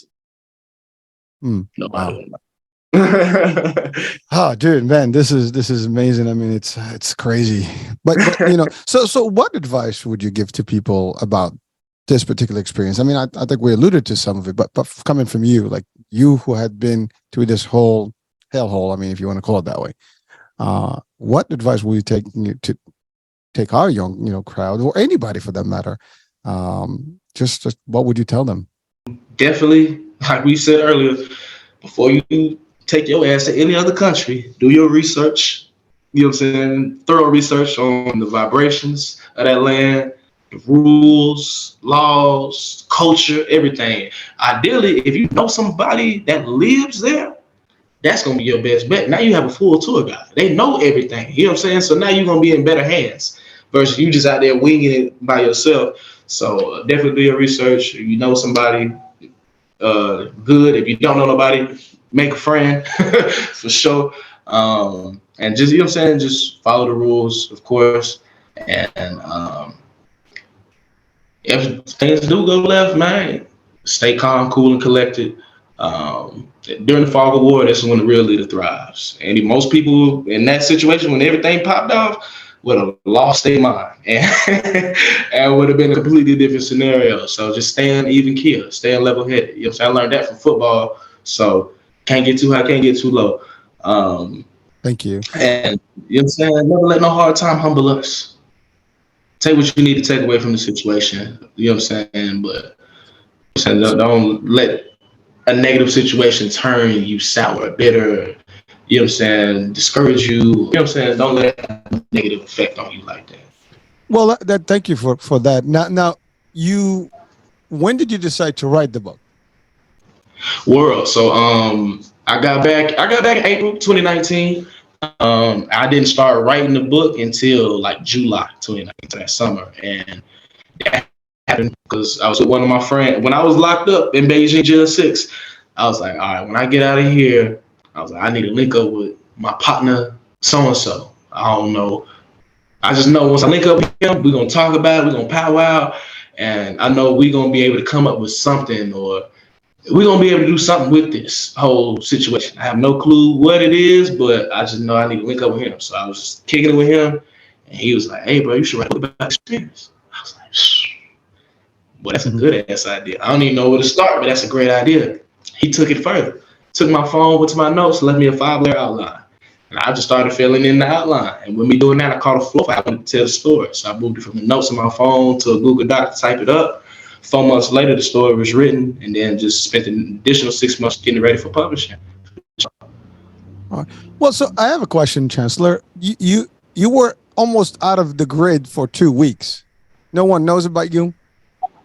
Nobody would know. Oh, dude, man, this is amazing. I mean, it's crazy. But you know, so what advice would you give to people about this particular experience? I mean, I think we alluded to some of it, but coming from you, like you who had been through this whole hellhole, I mean, if you want to call it that way, what advice will you take our young, crowd, or anybody for that matter? Just what would you tell them? Definitely, like we said earlier, before you take your ass to any other country, do your research. You know what I'm saying? Thorough research on the vibrations of that land, the rules, laws, culture, everything. Ideally, if you know somebody that lives there, that's going to be your best bet. Now you have a full tour guide. They know everything. You know what I'm saying? So now you're going to be in better hands versus you just out there winging it by yourself. So definitely do your research. If you know somebody, good. If you don't know nobody, make a friend for sure. And just, you know what I'm saying? Just follow the rules, of course. And if things do go left, man, stay calm, cool, and collected. During the fog of war, this is when the real leader thrives. And most people in that situation, when everything popped off, would have lost their mind and would have been a completely different scenario. So just staying even keel, staying level headed. You know what I'm saying? I learned that from football. So can't get too high, can't get too low. Thank you. And you know what I'm saying? Never let no hard time humble us. Take what you need to take away from the situation. You know what I'm saying? But don't let a negative situation turn you sour, bitter, you know what I'm saying, discourage you. You know what I'm saying? Don't let a negative effect on you like that. Well, thank you for that. Now, when did you decide to write the book? World. So I got back in April 2019. I didn't start writing the book until like July 2019, that summer. And that happened because I was with one of my friends. When I was locked up in Beijing Jail 6, I was like, all right, when I get out of here, I was like, I need to link up with my partner, so-and-so. I don't know. I just know once I link up with him, we're going to talk about it, we're going to powwow, and I know we're going to be able to come up with something, or we're going to be able to do something with this whole situation. I have no clue what it is, but I just know I need to link up with him. So I was kicking it with him, and he was like, hey, bro, you should write about experience. I was like, shh. Boy, that's a good ass idea. I don't even know where to start, but that's a great idea. He took it further. Took my phone, went to my notes, left me a 5-layer outline. And I just started filling in the outline. And when we doing that, I caught a flow. I wanted to tell the story. So I moved it from the notes on my phone to a Google Doc to type it up. 4 months later, the story was written, and then just spent an additional 6 months getting it ready for publishing. All right. Well, so I have a question, Chancellor. You were almost out of the grid for 2 weeks. No one knows about you.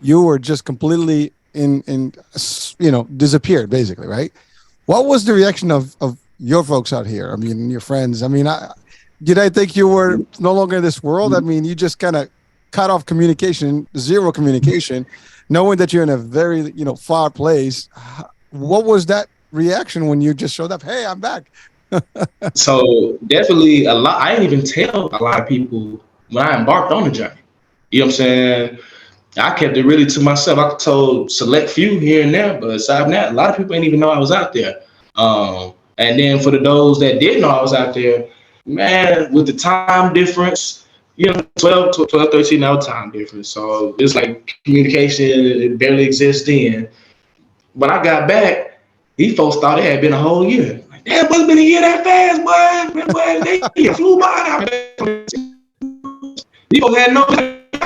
You were just completely disappeared basically, right? What was the reaction of your folks out here? I mean, your friends. I mean, did I think you were no longer in this world? I mean, you just kind of cut off communication, zero communication, knowing that you're in a very far place. What was that reaction when you just showed up? Hey, I'm back. So definitely a lot. I didn't even tell a lot of people when I embarked on the journey. You know what I'm saying? I kept it really to myself. I told select few here and there, but aside from that, a lot of people didn't even know I was out there. And then for those that did know I was out there, man, with the time difference, 12, 13-hour time difference. So it's like communication, it barely exists then. When I got back, these folks thought it had been a whole year. Like, damn, what's been a year that fast, boy? They flew by. People had no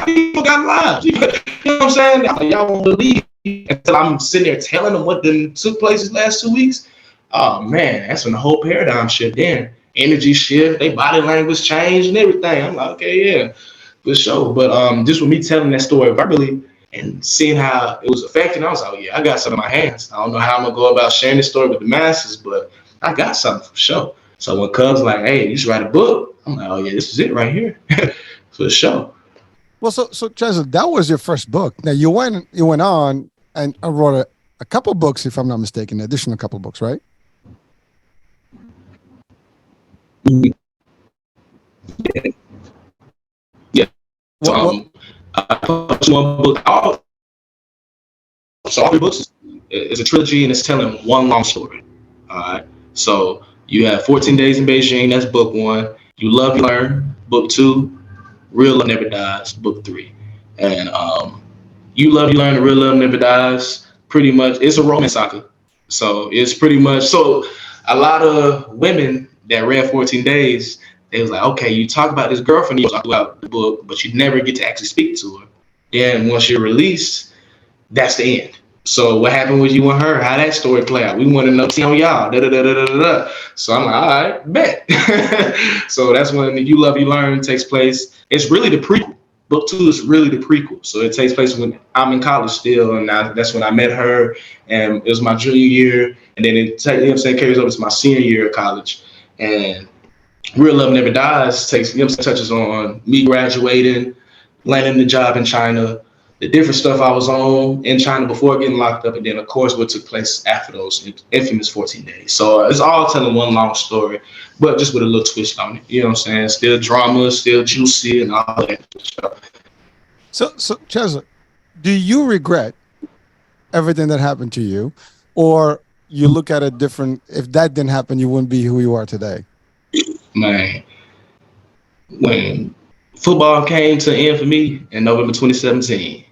people got lives. You know what I'm saying? Y'all won't believe until I'm sitting there telling them what took place these last 2 weeks. Oh man, that's when the whole paradigm shift. Then energy shift, they body language changed and everything. I'm like, okay, yeah, for sure. But just with me telling that story verbally and seeing how it was affecting, I was like, oh, yeah, I got something in my hands. I don't know how I'm gonna go about sharing this story with the masses, but I got something for sure. So when Cubs like, hey, you should write a book, I'm like, oh yeah, this is it right here. For sure. Well, so Chancellor, that was your first book. Now you went on and wrote a couple books, if I'm not mistaken, additional couple books, right? Yeah. I published one book. All three books is a trilogy, and it's telling one long story. All right. So you have 14 Days in Beijing. That's book one. You Love, You Learn. Book two. Real Love Never Dies. Book three. And You Love, You Learn, and Real Love Never Dies. Pretty much, it's a romance saga. So it's pretty much a lot of women that read 14 Days. They was like, okay, you talk about this girlfriend you talk throughout the book, but you never get to actually speak to her. Then once you're released, that's the end. So what happened with you and her? How that story play out? We want to know on y'all. Da, da, da, da, da, da. So I'm like, all right, bet. So that's when You Love, You Learn takes place. It's really the prequel. Book two is really the prequel. So it takes place when I'm in college still, and that's when I met her, and it was my junior year, and then it carries over to my senior year of college. And Real Love Never Dies touches on me graduating, landing the job in China, the different stuff I was on in China before getting locked up, and then of course what took place after those infamous 14 days. So it's all telling one long story, but just with a little twist on it. You know what I'm saying? Still drama, still juicy, and all that stuff. So Chancellor, do you regret everything that happened to you, or you look at it different? If that didn't happen, you wouldn't be who you are today. Man, when football came to an end for me in November 2017,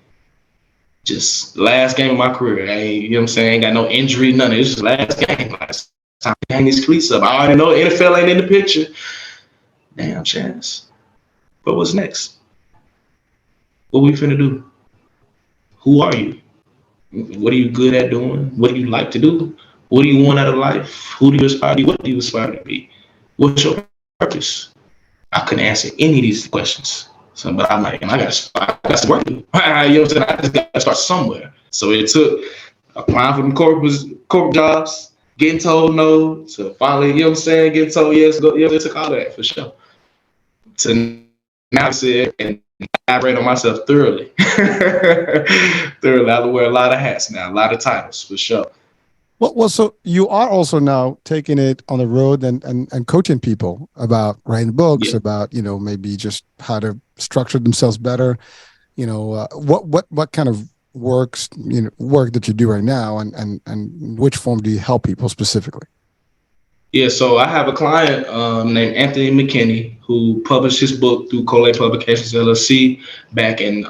just last game of my career. You know what I'm saying? Ain't got no injury, none of it. It's just last game. Last time to hang these cleats up. I already know NFL ain't in the picture. Damn, Chance. But what's next? What we finna do? Who are you? What are you good at doing? What do you like to do? What do you want out of life? Who do you aspire to be? What do you aspire to be? What's your purpose? I couldn't answer any of these questions. So, but I'm like, I got some work to do. You know what I'm saying? I just got to start somewhere. So it took applying for them corporate jobs, getting told no, to finally, you know what I'm saying, getting told yes. It took all that for sure. To now sit and elaborate on myself thoroughly. Thoroughly. I wear a lot of hats now, a lot of titles for sure. Well, so you are also now taking it on the road and coaching people about writing books, about, maybe just how to structure themselves better. What kind of work that you do right now, and which form do you help people specifically? Yeah, so I have a client named Anthony McKinney who published his book through Collet Publications LLC back in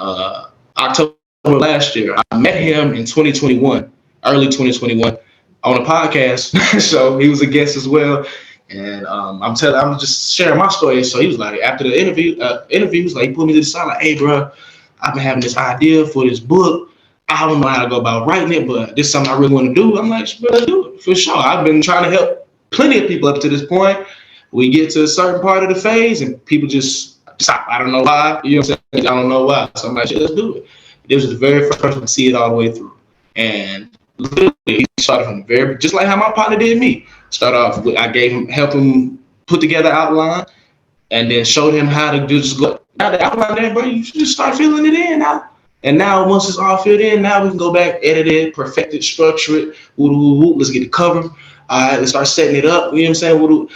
October last year. I met him in 2021, early 2021. On a podcast show. He was a guest as well. And I'm just sharing my story. So he was like, after the interviews, like he put me to the side, like, hey, bro, I've been having this idea for this book. I don't know how to go about writing it, but this is something I really want to do. I'm like, let's do it for sure. I've been trying to help plenty of people up to this point. We get to a certain part of the phase and people just stop. I don't know why. You know what I'm saying? I don't know why. So I'm like, let's do it. This was the very first person to see it all the way through. And literally, he started from the very, just like how my partner did me. Start off with, I help him put together outline, and then showed him how to do just go. Now the outline there, bro, you should just start filling it in now. And now once it's all filled in, now we can go back, edit it, perfect it, structure it. Let's get the cover. All right, let's start setting it up. You know what I'm saying?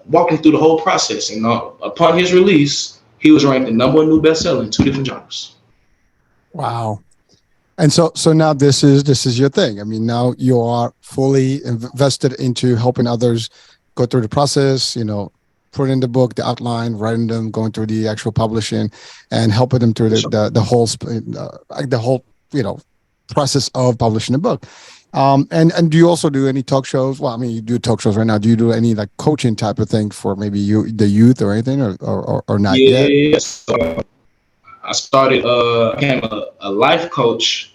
Walking through the whole process. And upon his release, he was ranked the #1 new bestseller in 2 different genres. Wow. And so now this is your thing. I mean, now you are fully invested into helping others go through the process, putting in the book, the outline, writing them, going through the actual publishing, and helping them through the whole process of publishing a book. And do you also do any talk shows? Well, I mean, you do talk shows right now. Do you do any like coaching type of thing for maybe the youth or anything, or not yet? Yes. I started, became a life coach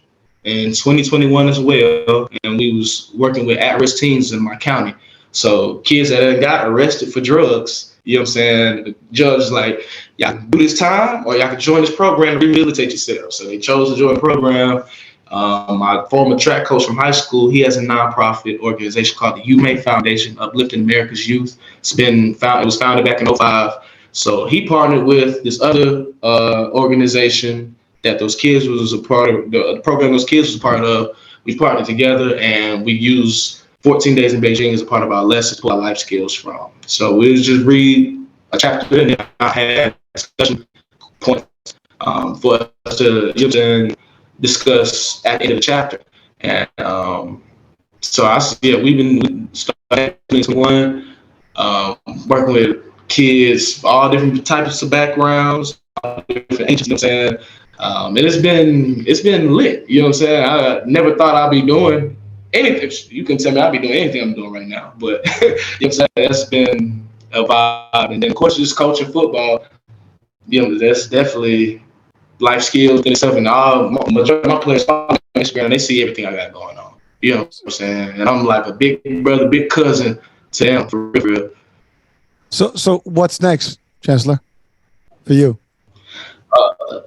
in 2021 as well, and we was working with at-risk teens in my county. So kids that got arrested for drugs, you know what I'm saying? The judge is like, y'all can do this time, or y'all can join this program to rehabilitate yourself. So they chose to join the program. My former track coach from high school, he has a nonprofit organization called the UMA Foundation, Uplifting America's Youth. It was founded back in 2005. So he partnered with this other organization that those kids was a part of, the program those kids was a part of. We partnered together, and we used 14 Days in Beijing as a part of our lessons to our life skills from. So we just read a chapter, and then I had discussion points for us to discuss at the end of the chapter. And we've been starting 2021, working with kids, all different types of backgrounds, all different ages, you know what I'm saying? And it's been lit, you know what I'm saying? I never thought I'd be doing anything. You can tell me I'll be doing anything I'm doing right now, but you know what I'm saying? That's been a vibe. And then of course just coaching football, that's definitely life skills and stuff. And majority of my players on Instagram, they see everything I got going on. You know what I'm saying? And I'm like a big brother, big cousin to them for real. So what's next, Chancellor, for you?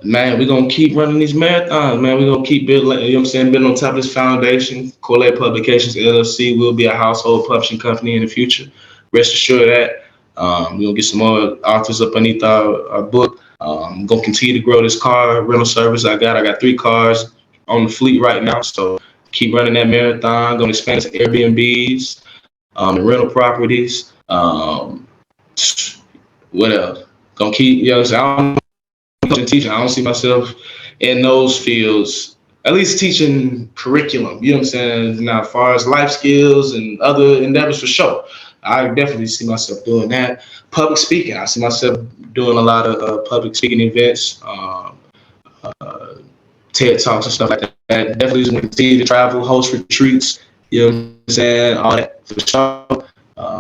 Man, we're going to keep running these marathons, man. We're going to keep building, you know what I'm saying, building on top of this foundation. Corlett Publications, LLC will be a household publishing company in the future. Rest assured that. We're going to get some more authors up underneath our book. I'm going to continue to grow this car rental service I got 3 cars on the fleet right now. So keep running that marathon. Going to expand to Airbnbs, and rental properties. What else? Going to keep, teaching. I don't see myself in those fields, at least teaching curriculum, you know what I'm saying? Now, as far as life skills and other endeavors, for sure, I definitely see myself doing that. Public speaking, I see myself doing a lot of public speaking events, TED Talks and stuff like that. Definitely just want to continue to travel, host retreats, you know what I'm saying? All that for sure.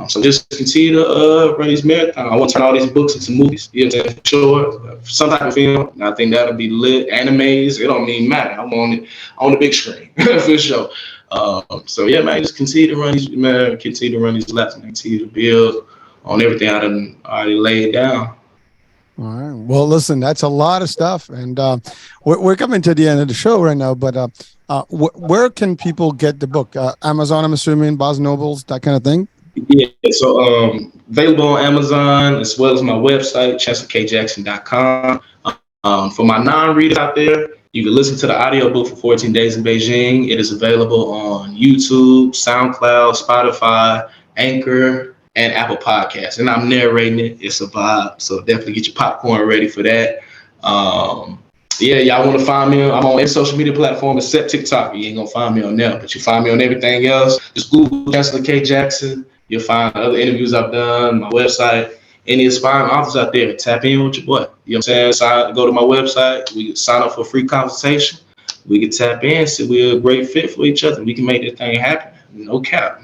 So just continue to run these marathons. I want to turn all these books into movies. You know what I'm saying? Sure, some type of film. And I think that'll be lit. Animes, it don't even matter. I want it on the big screen for sure. So yeah, man, just continue to run these laps, and continue to build on everything I done already laid down. All right. Well, listen, that's a lot of stuff, and we're coming to the end of the show right now. But where can people get the book? Amazon, I'm assuming, Barnes & Nobles, that kind of thing. Yeah, so available on Amazon as well as my website, chancellorkjackson.com. For my non-readers out there, you can listen to the audiobook for 14 Days in Beijing. It is available on YouTube, SoundCloud, Spotify, Anchor, and Apple Podcasts. And I'm narrating it. It's a vibe. So definitely get your popcorn ready for that. Y'all want to find me? I'm on every social media platform except TikTok. You ain't going to find me on there, but you find me on everything else. Just Google Chancellor K. Jackson. You'll find other interviews I've done, my website, any aspiring authors out there. Tap in with your boy. You know what I'm saying? Go to my website. We can sign up for a free consultation. We can tap in, see we're a great fit for each other. We can make this thing happen. No cap.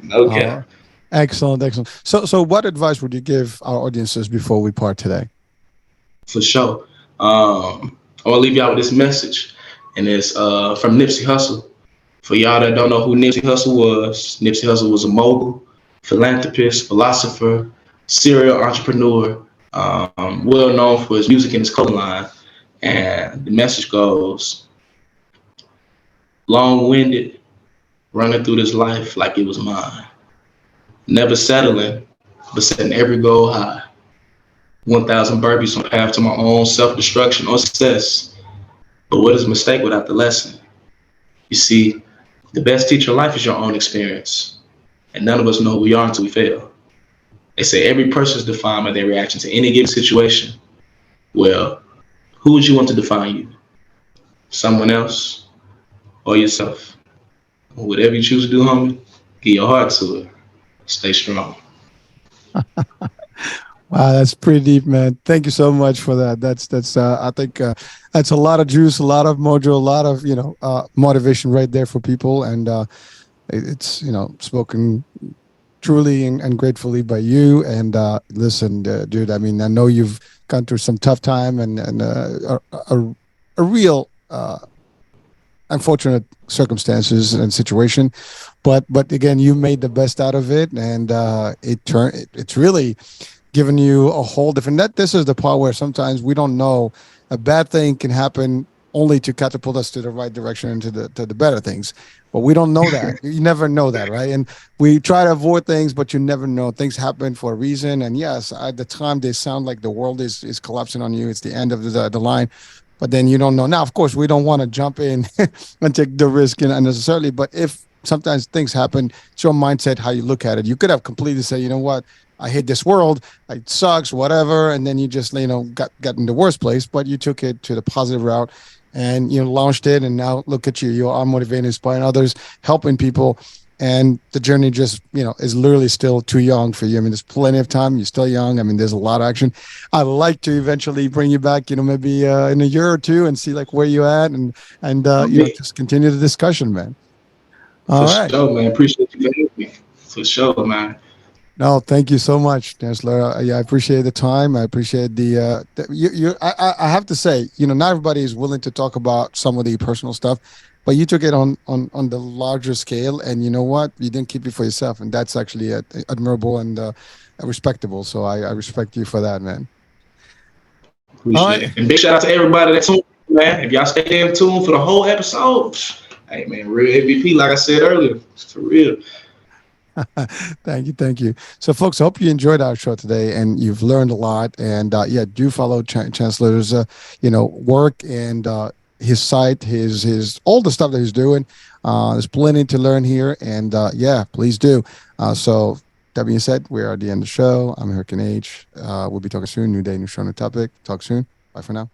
No cap. Excellent. So what advice would you give our audiences before we part today? For sure. I want to leave y'all with this message, and it's from Nipsey Hussle. For y'all that don't know who Nipsey Hussle was a mogul, philanthropist, philosopher, serial entrepreneur, well known for his music and his clothing line. And the message goes, long-winded, running through this life like it was mine. Never settling, but setting every goal high. 1,000 burpees on path to my own self-destruction or success. But what is a mistake without the lesson? You see, the best teacher in life is your own experience. And none of us know who we are until we fail. They say every person is defined by their reaction to any given situation. Well, who would you want to define you? Someone else or yourself? Whatever you choose to do, homie, give your heart to it. Stay strong. Wow, that's pretty deep, man. Thank you so much for that. That's I think that's a lot of juice, a lot of mojo, a lot of motivation right there for people, and it's spoken truly and gratefully by you. And listen, dude, I mean, I know you've gone through some tough time and a real unfortunate circumstances and situation, but again, you made the best out of it, and it's really given you a whole different. This is the part where sometimes we don't know a bad thing can happen only to catapult us to the right direction and to the better things. But we don't know that. You never know that, right? And we try to avoid things, but you never know. Things happen for a reason. And yes, at the time they sound like the world is collapsing on you. It's the end of the line. But then you don't know. Now, of course, we don't want to jump in and take the risk unnecessarily. But if sometimes things happen, it's your mindset, how you look at it. You could have completely said, you know what, I hate this world, it sucks, whatever, and then you just got in the worst place. But you took it to the positive route, and launched it, and now look at you. You are motivated, inspiring others, helping people, and the journey just is literally still too young for you. I mean, there's plenty of time. You're still young. I mean, there's a lot of action. I'd like to eventually bring you back, maybe in a year or two, and see like where you at, and just continue the discussion, man. All right. For sure, man. Appreciate you having me. For sure, man. No, thank you so much, Chancellor. Yeah, I appreciate the time. I appreciate I have to say, not everybody is willing to talk about some of the personal stuff, but you took it on the larger scale, and you know what? You didn't keep it for yourself, and that's actually admirable and respectable. So I respect you for that, man. Appreciate it. And big shout out to everybody that tuned in, man. If y'all stay in tune for the whole episode, hey, man, real MVP, like I said earlier, for real. Thank you. So, folks, I hope you enjoyed our show today and you've learned a lot. And do follow Chancellor's work and his site, his all the stuff that he's doing. There's plenty to learn here, and please do. So that being said, we are at the end of the show. I'm Hurricane H. We'll be talking soon. New day, new show, new topic. Talk soon. Bye for now.